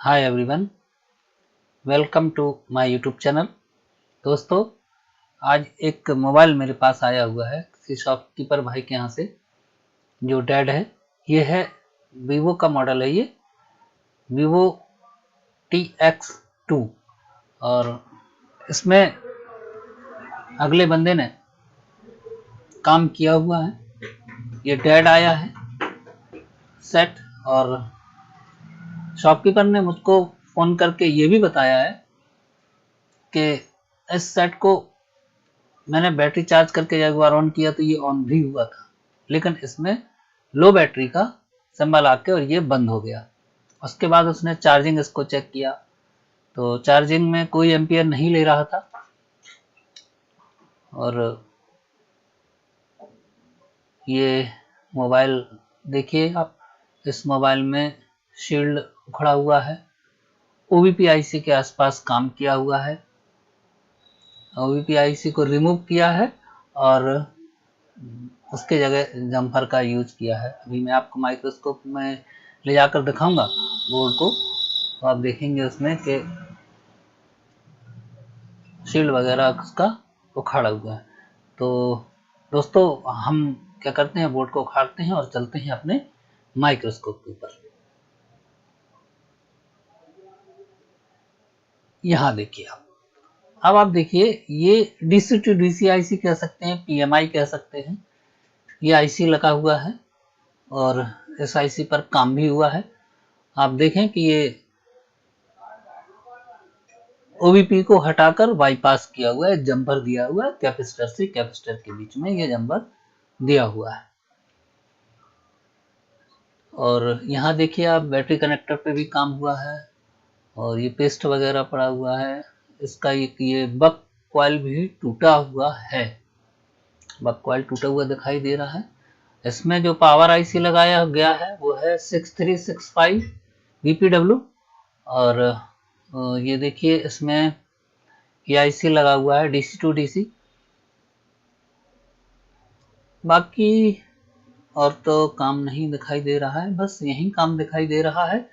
Hi everyone, welcome to my YouTube channel. दोस्तों, आज एक मोबाइल मेरे पास आया हुआ है किसी शॉपकीपर भाई के यहाँ से, जो डेड है। ये है वीवो का मॉडल है, ये वीवो TX2। और इसमें अगले बंदे ने काम किया हुआ है। ये डेड आया है सेट, और शॉपकीपर ने मुझको फ़ोन करके ये भी बताया है कि इस सेट को मैंने बैटरी चार्ज करके एक बार ऑन किया तो ये ऑन भी हुआ था, लेकिन इसमें लो बैटरी का सिंबल आके और ये बंद हो गया। उसके बाद उसने चार्जिंग इसको चेक किया तो चार्जिंग में कोई एम्पियर नहीं ले रहा था। और ये मोबाइल देखिए आप, इस मोबाइल में शील्ड उखड़ा हुआ है, OBP IC के आसपास काम किया हुआ है। OBP IC को रिमूव किया है और उसके जगह जम्पर का यूज किया है। अभी मैं आपको माइक्रोस्कोप में ले जाकर दिखाऊंगा बोर्ड को, तो आप देखेंगे उसमें कि शील्ड वगैरह उसका उखाड़ा हुआ है। तो दोस्तों, हम क्या करते हैं, बोर्ड को उखाड़ते हैं और चलते हैं अपने माइक्रोस्कोप के ऊपर। यहाँ देखिए अब आप देखिए, ये DC to DC IC कह सकते हैं, PMI कह सकते हैं। ये IC लगा हुआ है और इस IC पर काम भी हुआ है। आप देखें कि ये OBP को हटाकर बाईपास किया हुआ है, जम्पर दिया हुआ है। कैपेसिटर से कैपेसिटर के बीच में ये जम्पर दिया हुआ है। और यहाँ देखिए आप, बैटरी कनेक्टर पे भी काम हुआ है और ये पेस्ट वगैरह पड़ा हुआ है। इसका ये बक कॉइल भी टूटा हुआ है, बक कॉइल टूटा हुआ दिखाई दे रहा है। इसमें जो पावर IC लगाया गया है वो है 6365 VPW। और ये देखिए इसमें ये IC लगा हुआ है DC to DC। बाकी और तो काम नहीं दिखाई दे रहा है, बस यही काम दिखाई दे रहा है।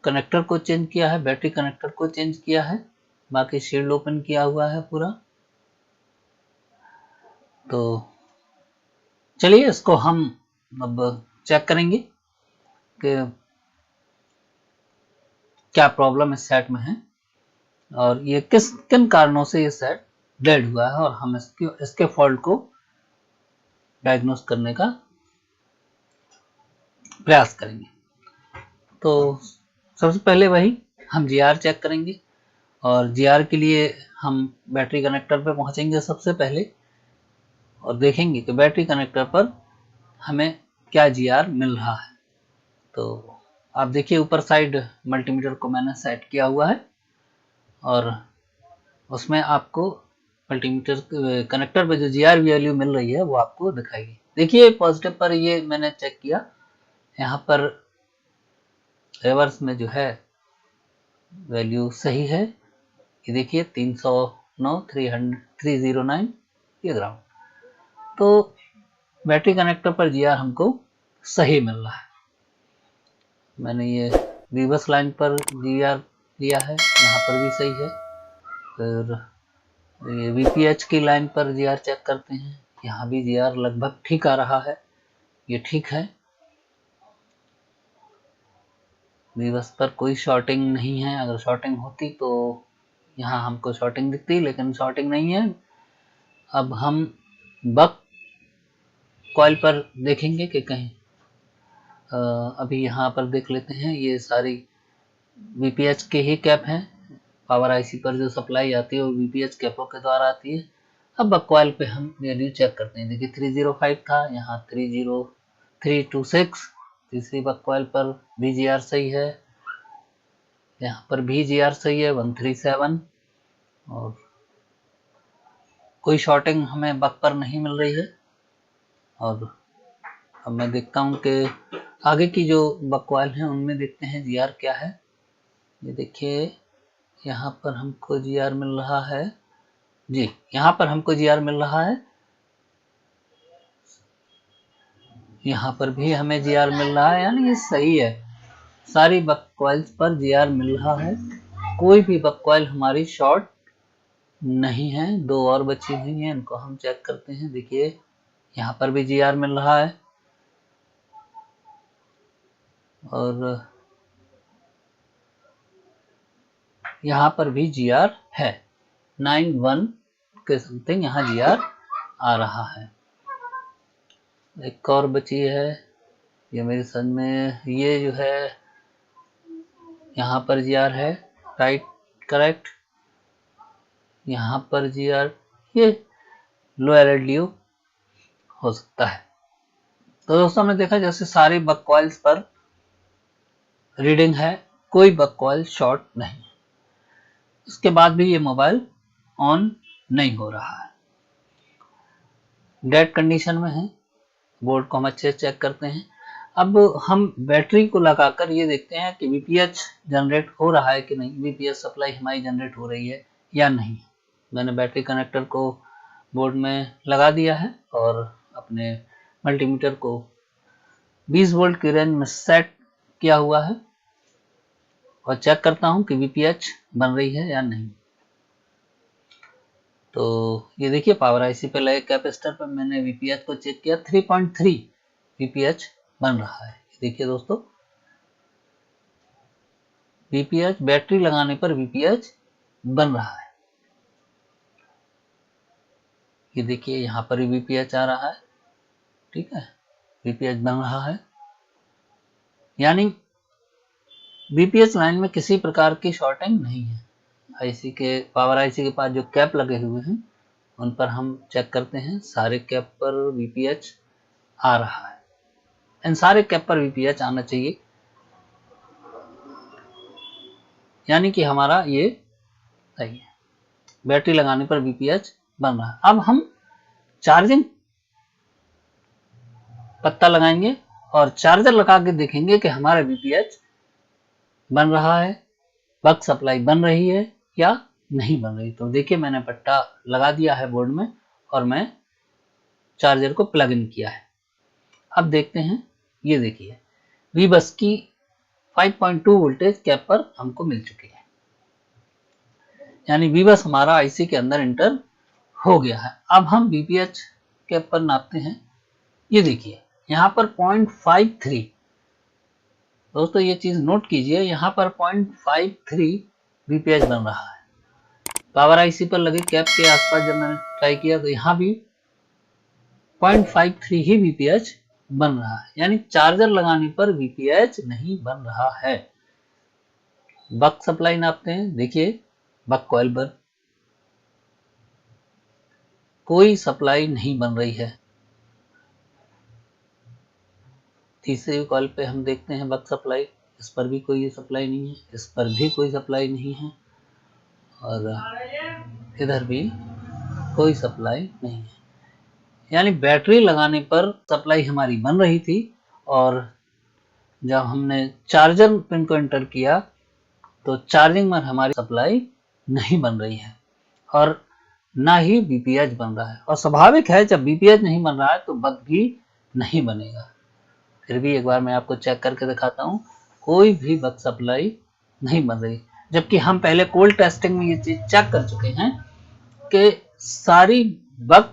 कनेक्टर को चेंज किया है, बैटरी कनेक्टर को चेंज किया है, बाकी शील्ड ओपन किया हुआ है पूरा। तो चलिए इसको हम अब चेक करेंगे कि क्या प्रॉब्लम इस सेट में है और ये किन कारणों से ये सेट डेड हुआ है, और हम इसके फॉल्ट को डायग्नोस करने का प्रयास करेंगे। तो सबसे पहले वही हम GR चेक करेंगे, और GR के लिए हम बैटरी कनेक्टर पर पहुंचेंगे सबसे पहले और देखेंगे कि बैटरी कनेक्टर पर हमें क्या GR मिल रहा है। तो आप देखिए ऊपर साइड मल्टीमीटर को मैंने सेट किया हुआ है और उसमें आपको मल्टीमीटर कनेक्टर पे जो GR वैल्यू मिल रही है वो आपको दिखाएगी। देखिए पॉजिटिव पर ये मैंने चेक किया, यहाँ पर रिवर्स में जो है वैल्यू सही है। ये देखिए 309 309 ये ग्राउंड। तो बैटरी कनेक्टर पर GR हमको सही मिल रहा है। मैंने ये रिवर्स लाइन पर GR लिया है, यहाँ पर भी सही है। फिर ये VPH की लाइन पर GR चेक करते हैं, यहाँ भी GR लगभग ठीक आ रहा है, ये ठीक है। रिवर्स पर कोई शॉर्टिंग नहीं है, अगर शॉर्टिंग होती तो यहाँ हमको शॉर्टिंग दिखती, लेकिन शॉर्टिंग नहीं है। अब हम बक कॉइल पर देखेंगे कि कहीं अभी यहाँ पर देख लेते हैं, ये सारी VPH के ही कैप हैं। पावर IC पर जो सप्लाई आती है वो VPH कैपों के द्वारा आती है। अब बक कॉइल पे हम वैल्यू चेक करते हैं। देखिए 305 था, यहाँ 30326। तीसरी बक कॉइल पर भी GR सही है, यहाँ पर भी GR सही है 137। और कोई शॉर्टिंग हमें बक पर नहीं मिल रही है। और अब मैं देखता हूँ कि आगे की जो बक कॉइल हैं उनमें देखते हैं GR क्या है। ये देखिए यहाँ पर हमको GR मिल रहा है, जी यहाँ पर हमको GR मिल रहा है, यहाँ पर भी हमें GR मिल रहा है, यानी ये सही है। सारी बक कॉइल्स पर जीआर मिल रहा है, कोई भी बक कॉइल हमारी शॉर्ट नहीं है। दो और बची हुई हैं, इनको हम चेक करते हैं। देखिए यहाँ पर भी जीआर मिल रहा है और यहाँ पर भी जीआर है, 91 के समथिंग यहाँ जीआर आ रहा है। एक और बची है, ये मेरे समझ में, ये जो है यहाँ पर जीआर है, राइट, करेक्ट। यहाँ पर जीआर, ये लो एलएलडीओ हो सकता है। तो दोस्तों हमने देखा जैसे सारी बक कॉइल्स पर रीडिंग है, कोई बक कॉइल शॉर्ट नहीं, इसके बाद भी ये मोबाइल ऑन नहीं हो रहा है, डेड कंडीशन में है। बोर्ड को हम अच्छे से चेक करते हैं। अब हम बैटरी को लगाकर ये देखते हैं कि वीपीएच जनरेट हो रहा है कि नहीं, वीपीएच सप्लाई हमारी जनरेट हो रही है या नहीं। मैंने बैटरी कनेक्टर को बोर्ड में लगा दिया है और अपने मल्टीमीटर को 20 वोल्ट की रेंज में सेट किया हुआ है और चेक करता हूं कि वीपीएच बन रही है या नहीं। तो ये देखिए पावर आईसी पे लगे कैपेसिटर पर मैंने वीपीएच को चेक किया, 3.3 वीपीएच बन रहा है। देखिए दोस्तों, वीपीएच बैटरी लगाने पर वीपीएच बन रहा है। ये देखिए यहाँ पर भी वीपीएच आ रहा है, ठीक है, वीपीएच बन रहा है, यानी वीपीएच लाइन में किसी प्रकार की शॉर्टिंग नहीं है। आईसी के, पावर आईसी के पास जो कैप लगे हुए हैं उन पर हम चेक करते हैं, सारे कैप पर वीपीएच आ रहा है। इन सारे कैप पर वीपीएच आना चाहिए, यानी कि हमारा ये सही है, बैटरी लगाने पर वीपीएच बन रहा है। अब हम चार्जिंग पत्ता लगाएंगे और चार्जर लगा के देखेंगे कि हमारा वीपीएच बन रहा है, बक सप्लाई बन रही है या नहीं बन रही। तो देखिए मैंने पट्टा लगा दिया है बोर्ड में और मैं चार्जर को प्लग इन किया है। अब देखते हैं, ये देखिए वीबस की 5.2 वोल्टेज कैप पर हमको मिल चुकी है, यानी वीबस हमारा आईसी के अंदर इंटर हो गया है। अब हम वीपीएच कैप पर नापते हैं। ये देखिए यहाँ पर 0.53, दोस्तों ये चीज नोट कीजिए, यहाँ पर 0.53 वीपीएच बन रहा है। पावर आईसी पर लगे कैप के आसपास जब मैंने ट्राई किया तो यहाँ भी 0.53 ही वीपीएच बन रहा है, यानी चार्जर लगाने पर वीपीएच नहीं बन रहा है। बक सप्लाई नापते हैं, देखिए बक कॉइल पर कोई सप्लाई नहीं बन रही है। तीसरे कॉइल पे हम देखते हैं बक सप्लाई, इस पर भी कोई सप्लाई नहीं है, इस पर भी कोई सप्लाई नहीं है और इधर भी कोई सप्लाई नहीं है, यानी बैटरी लगाने पर सप्लाई हमारी बन रही थी और जब हमने चार्जर पिन को एंटर किया तो चार्जिंग में हमारी सप्लाई नहीं बन रही है और ना ही बीपीएच बन रहा है। और स्वाभाविक है, जब बीपीएच नहीं बन रहा है तो बक भी नहीं बनेगा। फिर भी एक बार मैं आपको चेक करके दिखाता हूँ, कोई भी बक सप्लाई नहीं बन रही, जबकि हम पहले कोल्ड टेस्टिंग में ये चीज चेक कर चुके हैं कि सारी बक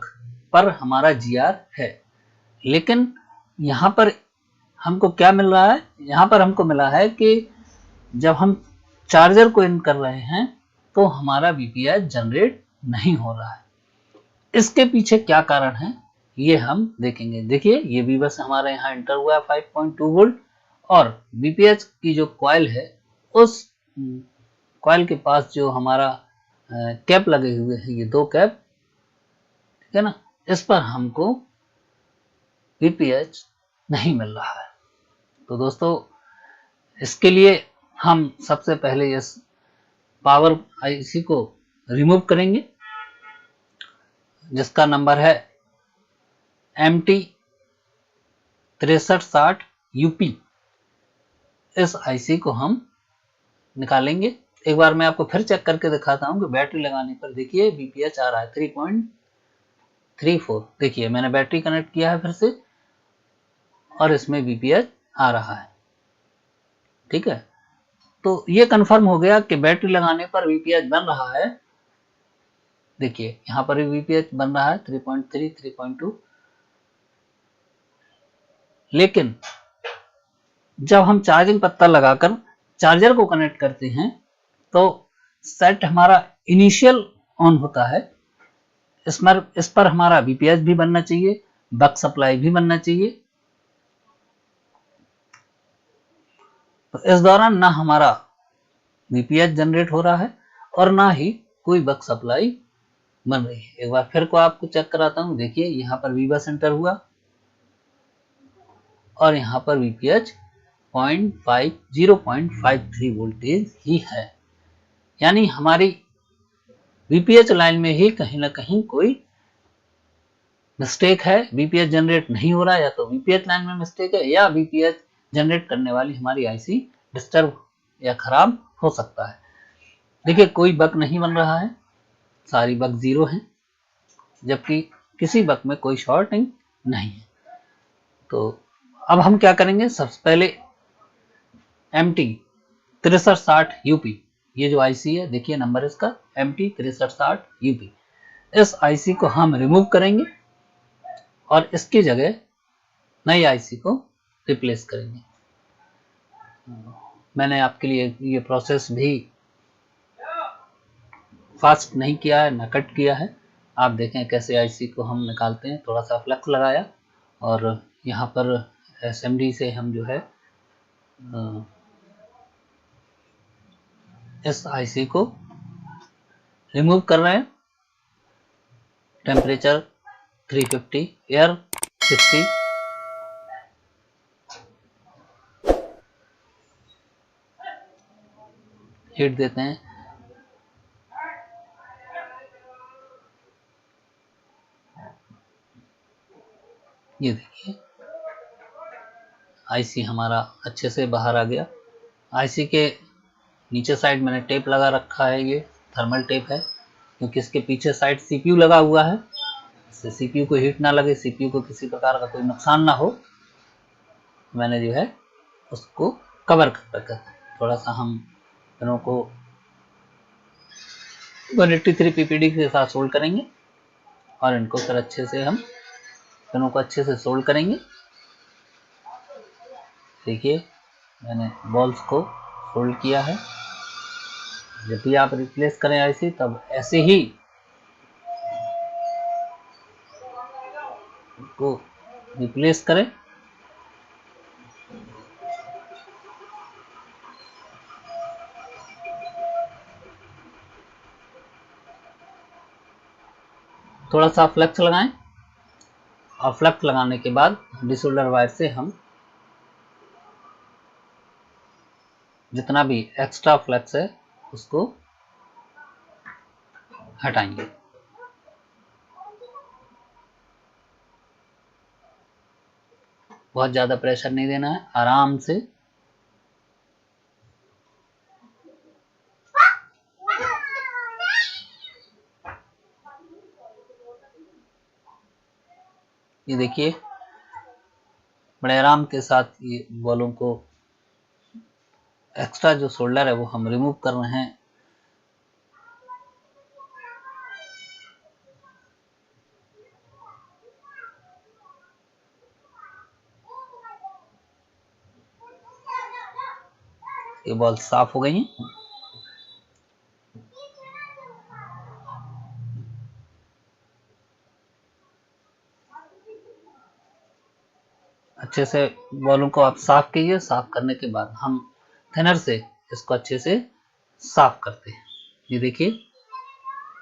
पर हमारा जीआर है। लेकिन यहाँ पर हमको क्या मिल रहा है, यहाँ पर हमको मिला है कि जब हम चार्जर को इन कर रहे हैं तो हमारा वीपीएच जनरेट नहीं हो रहा है। इसके पीछे क्या कारण है ये हम देखेंगे। देखिए ये वीबस हमारे यहाँ एंटर हुआ है 5.2 वोल्ट और वीपीएच की जो कॉइल है उस कॉइल के पास जो हमारा कैप लगे हुए हैं, ये दो कैप, ठीक है ना, इस पर हमको वीपीएच नहीं मिल रहा है। तो दोस्तों इसके लिए हम सबसे पहले इस पावर आईसी को रिमूव करेंगे जिसका नंबर है MT6360UP। इस आईसी को हम निकालेंगे। एक बार मैं आपको फिर चेक करके दिखाता हूं कि बैटरी लगाने पर देखिए बीपीएच आ रहा है 3.34। देखिए मैंने बैटरी कनेक्ट किया है फिर से और इसमें बीपीएच आ रहा है। ठीक है, तो ये कंफर्म हो गया कि बैटरी लगाने पर वीपीएच बन रहा है। देखिए यहाँ पर भी वीपीएच बन रहा है 3.3, 3.2, लेकिन जब हम चार्जिंग पत्ता लगाकर चार्जर को कनेक्ट करते हैं तो सेट हमारा इनिशियल ऑन होता है। इस पर हमारा वीपीएच भी बनना चाहिए, बक सप्लाई भी बनना चाहिए। तो इस दौरान ना हमारा वीपीएच जनरेट हो रहा है और ना ही कोई बक सप्लाई बन रही है। एक बार फिर को आपको चेक कराता हूं। देखिए यहाँ पर वीबा सेंटर हुआ और यहाँ पर वीपीएच 0.53 वोल्टेज ही है, यानी हमारी वीपीएच लाइन में ही कहीं ना कहीं कोई मिस्टेक है, वीपीएच जनरेट नहीं हो रहा है। या तो वीपीएच लाइन में मिस्टेक है या वीपीएच जनरेट करने वाली हमारी आईसी डिस्टर्ब या खराब हो सकता है। देखिए कोई बग नहीं बन रहा है, सारी बग जीरो हैं, जबकि किसी बग में कोई शॉर्टिंग नहीं है। तो अब हम क्या करेंगे, सबसे पहले MT 6360 UP, ये जो आईसी है, देखिए नंबर इसका MT 6360 UP, इस आईसी को हम रिमूव करेंगे और इसकी जगह नई आईसी को रिप्लेस करेंगे। मैंने आपके लिए ये प्रोसेस भी फास्ट नहीं किया है, न कट किया है। आप देखें कैसे आईसी को हम निकालते हैं। थोड़ा सा फ्लक्स लगाया और यहाँ पर एसएमडी से हम जो है इस आईसी को रिमूव कर रहे हैं। टेम्परेचर 350, एयर 60, हीट देते हैं। ये देखिए आईसी हमारा अच्छे से बाहर आ गया। आईसी के नीचे साइड मैंने टेप लगा रखा है, ये थर्मल टेप है, क्योंकि इसके पीछे साइड सीपीयू लगा हुआ है, इससे सीपीयू को हीट ना लगे, सीपीयू को किसी प्रकार का कोई नुकसान ना हो। मैंने जो है उसको कवर कर रखा है। थोड़ा सा हम पिनों को 183 पीपीडी के साथ सोल्ड करेंगे और इनको फिर अच्छे से हम पिनों को अच्छे से सोल्ड करेंगे। देखिए मैंने बॉल्स को सोल्ड किया है। जब भी आप रिप्लेस करें आईसी तब ऐसे ही को रिप्लेस करें। थोड़ा सा फ्लक्स लगाएं और फ्लक्स लगाने के बाद डिसोल्डर वायर से हम जितना भी एक्स्ट्रा फ्लक्स है उसको हटाएंगे। बहुत ज्यादा प्रेशर नहीं देना है, आराम से। ये देखिए बड़े आराम के साथ ये बॉलों को एक्स्ट्रा जो सोल्डर है वो हम रिमूव कर रहे हैं। ये बॉल साफ हो गई हैं। अच्छे से बॉलों को आप साफ कीजिए। साफ करने के बाद हम थिनर से इसको अच्छे से साफ करते हैं। ये देखिए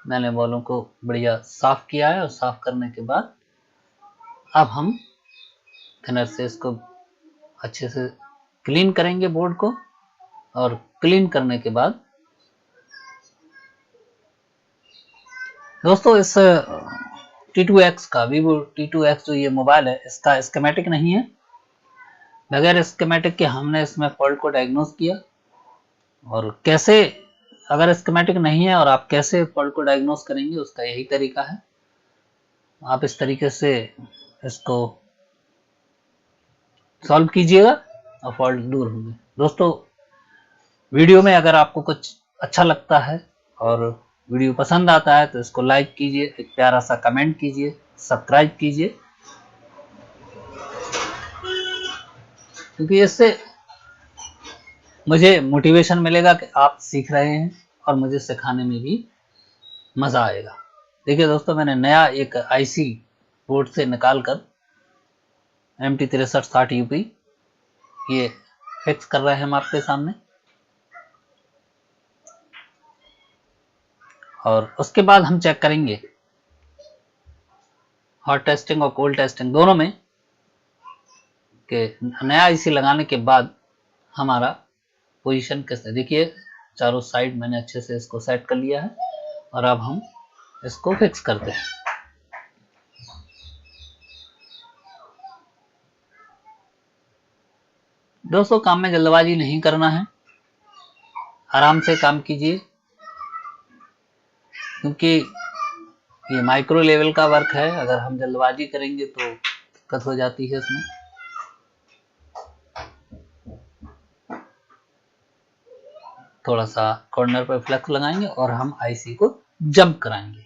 मैंने बॉलों को बढ़िया साफ किया है और साफ करने के बाद अब हम थिनर से इसको अच्छे से क्लीन करेंगे बोर्ड को। और क्लीन करने के बाद दोस्तों इस T2X का, Vivo T2X जो ये मोबाइल है, इसका स्कीमेटिक नहीं है। बगैर स्कीमेटिक के हमने इसमें फॉल्ट को डायग्नोज किया। और कैसे, अगर स्कीमेटिक नहीं है और आप कैसे फॉल्ट को डायग्नोज करेंगे, उसका यही तरीका है। आप इस तरीके से इसको सॉल्व कीजिएगा और फॉल्ट दूर होंगे। दोस्तों वीडियो में अगर आपको कुछ अच्छा लगता है और वीडियो पसंद आता है तो इसको लाइक कीजिए, एक प्यारा सा कमेंट कीजिए, सब्सक्राइब कीजिए, क्योंकि इससे मुझे मोटिवेशन मिलेगा कि आप सीख रहे हैं और मुझे सिखाने में भी मज़ा आएगा। देखिए दोस्तों, मैंने नया एक आईसी बोर्ड से निकाल कर MT6360 UP ये फिक्स कर रहे हैं हम आपके सामने, और उसके बाद हम चेक करेंगे हॉट टेस्टिंग और कोल्ड टेस्टिंग दोनों में कि नया आईसी लगाने के बाद हमारा पोजीशन कैसे। देखिए चारों साइड मैंने अच्छे से इसको सेट कर लिया है और अब हम इसको फिक्स करते हैं। दोस्तों, काम में जल्दबाजी नहीं करना है, आराम से काम कीजिए, क्योंकि ये माइक्रो लेवल का वर्क है। अगर हम जल्दबाजी करेंगे तो दिक्कत हो जाती है इसमें। थोड़ा सा कॉर्नर पर फ्लक्स लगाएंगे और हम आईसी को जंप कराएंगे।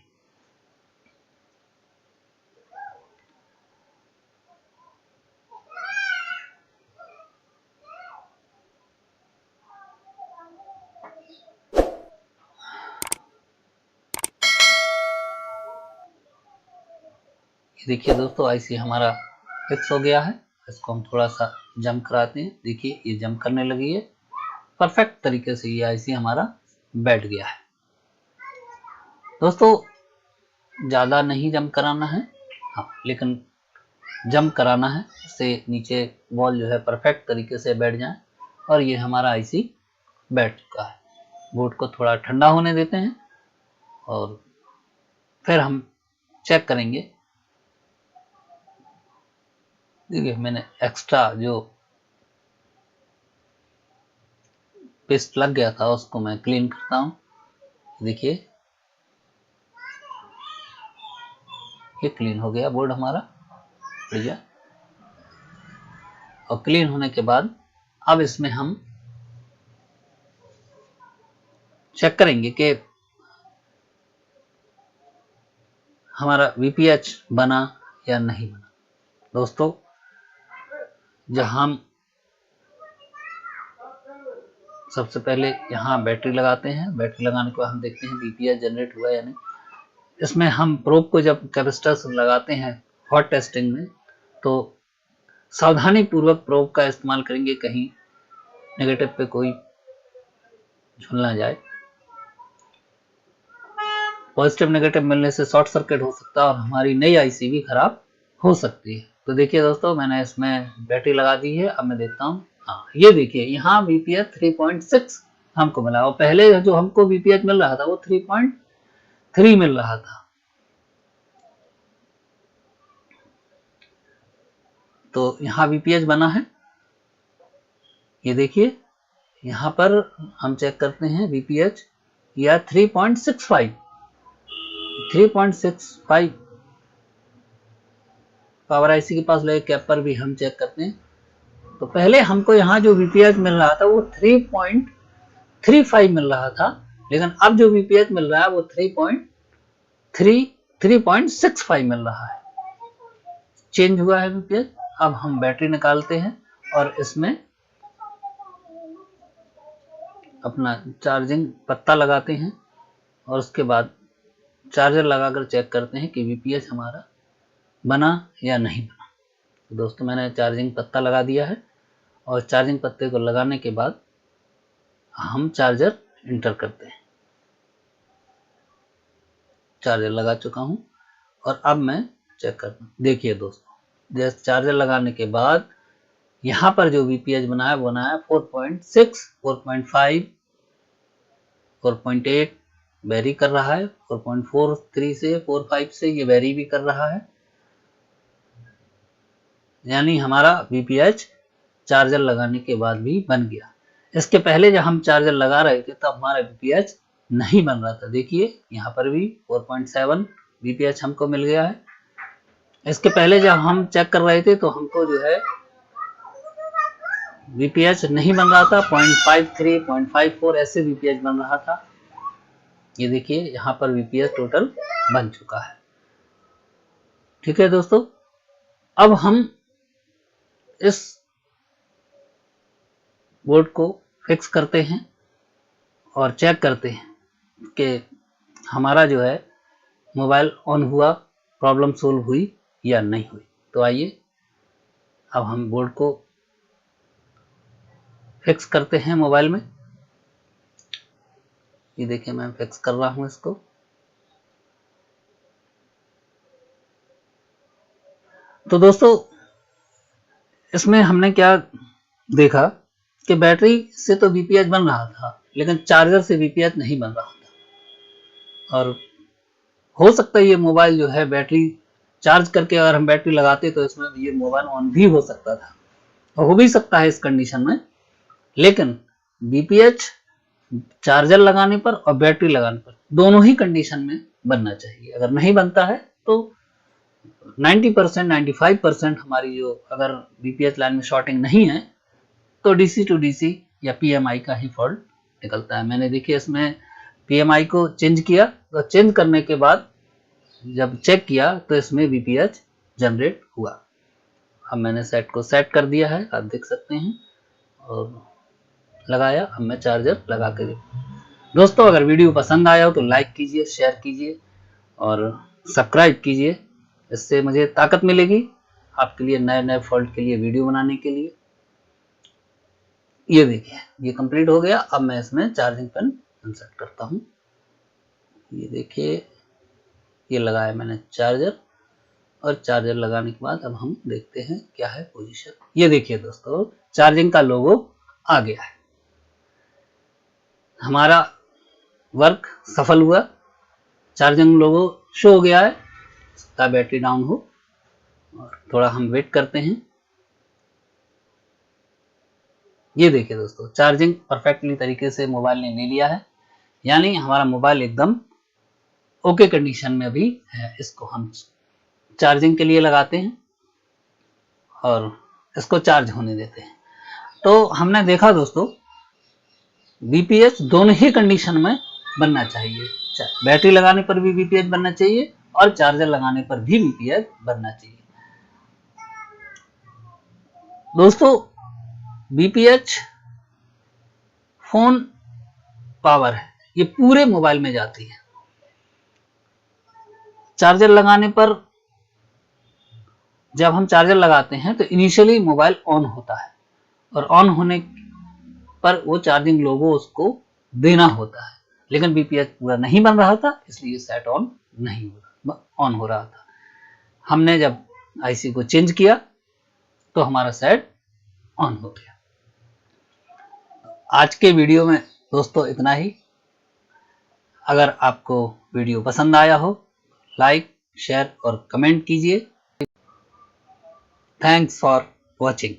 देखिए दोस्तों, आईसी हमारा फिक्स हो गया है। इसको हम थोड़ा सा जंप कराते हैं। देखिए ये जंप करने लगी है। परफेक्ट तरीके से ये आईसी हमारा बैठ गया है। दोस्तों, ज़्यादा नहीं जंप कराना है, हाँ, लेकिन जंप कराना है, इससे नीचे बॉल जो है परफेक्ट तरीके से बैठ जाए। और ये हमारा आईसी बैठ चुका है। बोर्ड को थोड़ा ठंडा होने देते हैं और फिर हम चेक करेंगे। देखिए मैंने एक्स्ट्रा जो पेस्ट लग गया था उसको मैं क्लीन करता हूँ। देखिए ये क्लीन हो गया बोर्ड हमारा, बढ़िया। और क्लीन होने के बाद अब इसमें हम चेक करेंगे कि हमारा VPH बना या नहीं बना। दोस्तों, जब हम सबसे पहले यहाँ बैटरी लगाते हैं, बैटरी लगाने के बाद हम देखते हैं VPH जनरेट हुआ या नहीं। इसमें हम प्रोब को जब कैपेसिटर से लगाते हैं हॉट टेस्टिंग में, तो सावधानी पूर्वक प्रोब का इस्तेमाल करेंगे, कहीं नेगेटिव पे कोई झुल ना जाए। पॉजिटिव नेगेटिव मिलने से शॉर्ट सर्किट हो सकता है और हमारी नई आईसी भी खराब हो सकती है। तो देखिए दोस्तों, मैंने इसमें बैटरी लगा दी है। अब मैं देखता हूँ, हाँ ये देखिए यहाँ VPH 3.6 हमको मिला, और पहले जो हमको VPH मिल रहा था वो 3.3 मिल रहा था। तो यहाँ VPH बना है, ये देखिए यहाँ पर हम चेक करते हैं VPH या 3.65 पावर आईसी के पास लगे कैप पर भी हम चेक करते हैं। तो पहले हमको यहाँ जो VPH मिल रहा था वो 3.35 मिल रहा था, लेकिन अब जो VPH मिल रहा है वो 3.65 मिल रहा है। चेंज हुआ है VPH। अब हम बैटरी निकालते हैं और इसमें अपना चार्जिंग पत्ता लगाते हैं और उसके बाद चार्जर लगाकर चेक करते हैं कि VPH हमारा बना या नहीं बना। तो दोस्तों, मैंने चार्जिंग पत्ता लगा दिया है और चार्जिंग पत्ते को लगाने के बाद हम चार्जर इंटर करते हैं। चार्जर लगा चुका हूं और अब मैं चेक करता हूं। देखिए दोस्तों, जैसे चार्जर लगाने के बाद यहाँ पर जो VPH बना है वो बना है 4.6, 4.5, 4.8 वेरी कर रहा है। 4.43 से 4.5 से ये वेरी भी कर रहा है, यानी हमारा VPH चार्जर लगाने के बाद भी बन गया। इसके पहले जब हम चार्जर लगा रहे थे तब हमारा VPH नहीं बन रहा था। देखिए यहाँ पर भी 4.7 VPH हमको मिल गया है। इसके पहले जब हम चेक कर रहे थे तो हमको जो है VPH नहीं बन रहा था, 0.53 0.54 ऐसे VPH बन रहा था। ये देखिए यहाँ पर VPH टोटल बन चुका है। ठीक है दोस्तों, अब हम इस बोर्ड को फिक्स करते हैं और चेक करते हैं कि हमारा जो है मोबाइल ऑन हुआ, प्रॉब्लम सोल्व हुई या नहीं हुई। तो आइए अब हम बोर्ड को फिक्स करते हैं मोबाइल में। ये देखिए मैं फिक्स कर रहा हूं इसको। तो दोस्तों इसमें हमने क्या देखा कि बैटरी से तो VPH बन रहा था, लेकिन चार्जर से VPH नहीं बन रहा था। और हो सकता है ये मोबाइल जो है बैटरी चार्ज करके अगर हम बैटरी लगाते तो इसमें ये मोबाइल ऑन भी हो सकता था, और हो भी सकता है इस कंडीशन में। लेकिन VPH चार्जर लगाने पर और बैटरी लगाने पर दोनों ही कंडीशन में बनना चाहिए। अगर नहीं बनता है तो 90% 95% हमारी जो अगर VPH लाइन में शॉर्टिंग नहीं है तो DC टू DC या PMI का ही फॉल्ट निकलता है। मैंने देखिए इसमें PMI को चेंज किया, तो चेंज करने के बाद जब चेक किया तो इसमें VPH जनरेट हुआ। अब मैंने सेट को सेट कर दिया है, आप देख सकते हैं, और लगाया। अब मैं चार्जर लगा के दोस्तों अगर वीडियो पसंद आया हो तो लाइक कीजिए, शेयर कीजिए और सब्सक्राइब कीजिए। इससे मुझे ताकत मिलेगी आपके लिए नए नए फॉल्ट के लिए वीडियो बनाने के लिए। ये देखिए ये कंप्लीट हो गया। अब मैं इसमें चार्जिंग पिन इंसर्ट करता हूँ। ये देखिए ये लगाया मैंने चार्जर, और चार्जर लगाने के बाद अब हम देखते हैं क्या है पोजीशन। ये देखिए दोस्तों चार्जिंग का लोगो आ गया है, हमारा वर्क सफल हुआ। चार्जिंग लोगो शो हो गया है, ताकि बैटरी डाउन हो, और थोड़ा हम वेट करते हैं। ये देखिए दोस्तों चार्जिंग परफेक्टली तरीके से मोबाइल ने ले लिया है, यानी हमारा मोबाइल एकदम ओके कंडीशन में भी है। इसको हम चार्जिंग के लिए लगाते हैं और इसको चार्ज होने देते हैं। तो हमने देखा दोस्तों VPH दोनों ही कंडीशन में बनना चाहिए। बैटरी लगाने पर भी VPH बनना चाहिए और चार्जर लगाने पर भी VPH बनना चाहिए। दोस्तों VPH फोन पावर है, ये पूरे मोबाइल में जाती है। चार्जर लगाने पर जब हम चार्जर लगाते हैं तो इनिशियली मोबाइल ऑन होता है, और ऑन होने पर वो चार्जिंग लोगो उसको देना होता है। लेकिन VPH पूरा नहीं बन रहा था, इसलिए सेट ऑन नहीं हो रहा, ऑन हो रहा था। हमने जब IC को चेंज किया तो हमारा सेट ऑन हो गया। आज के वीडियो में दोस्तों इतना ही। अगर आपको वीडियो पसंद आया हो लाइक शेयर और कमेंट कीजिए। Thanks for watching.